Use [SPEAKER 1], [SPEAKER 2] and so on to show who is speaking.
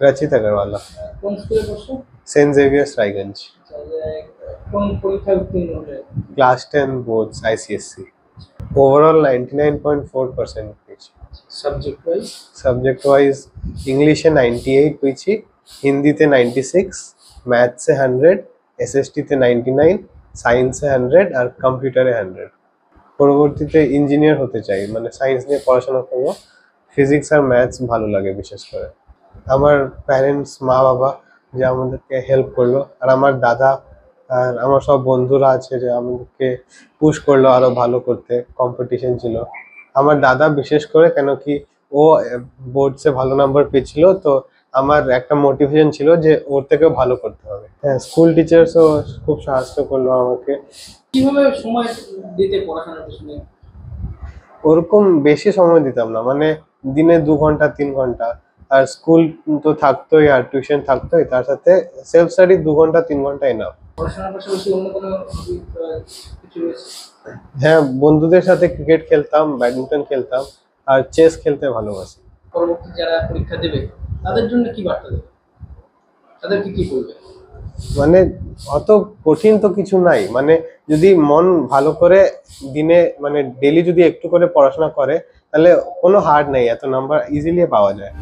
[SPEAKER 1] रचित अग्रवाला।
[SPEAKER 2] कौन स्कूल पढ़ছো?
[SPEAKER 1] Saint Xavier's Raiganj.
[SPEAKER 2] कौन परीक्षा उत्तीर्ण হলে?
[SPEAKER 1] Class 10 boards ICSC। ओवरऑल 99.4% পেয়েছি। सब्जेक्ट वाइज इंग्लिशে 98 পেয়েছি, হিন্দিতে 96, ম্যাথসে 100, SST তে 99, সায়েন্সে 100 আর কম্পিউটারে 100। পরবর্তীতে ইঞ্জিনিয়ার হতে চাই, মানে সায়েন্স নিয়ে পড়াশোনা করব। ফিজিক্স আর ম্যাথস ভালো লাগে বিশেষ করে। আমার প্যারেন্টস, মা বাবা যে আমাদেরকে হেল্প করলো, আর আমার দাদা আর আমার সব বন্ধুরা আছে যে আমাদেরকে পুশ করলো আরো ভালো করতে। কম্পিটিশন ছিল আমার দাদা বিশেষ করে, কেন কি ও বোর্ডসে ভালো নাম্বার পেয়েছিল, তো আমার একটা মোটিভেশন ছিল যে ওর থেকেও ভালো করতে হবে। হ্যাঁ, স্কুল টিচার্সও খুব সাহায্য করলো আমাকে।
[SPEAKER 2] কিভাবে সময় দিতে পড়াশোনার পিছনে?
[SPEAKER 1] ওরকম বেশি সময় দিতাম না, মানে দিনে 2 ঘন্টা 3 ঘন্টা। আর স্কুল তো থাকতোই আর টিউশন থাকতোই, তার সাথে সেলফ স্টাডি 2 ঘন্টা 3 ঘন্টা এনাফ।
[SPEAKER 2] পড়াশোনার পাশাপাশি অন্য কোনো কিছু রয়েছে?
[SPEAKER 1] হ্যাঁ, বন্ধুদের সাথে ক্রিকেট খেলতাম, ব্যাডমিন্টন খেলতাম আর চেস খেলতে ভালোবাসি।
[SPEAKER 2] পরবর্তী যারা পরীক্ষা দেবে তাদের জন্য কি বার্তা দেবে? তাদেরকে কি বলবে?
[SPEAKER 1] মানে অত কঠিন তো কিছু নাই, মানে যদি মন ভালো করে দিনে মানে ডেলি যদি একটু করে পড়াশোনা করে, তাহলে কোনো হার্ড নেই, এত নাম্বার ইজিলি পাওয়া যায়।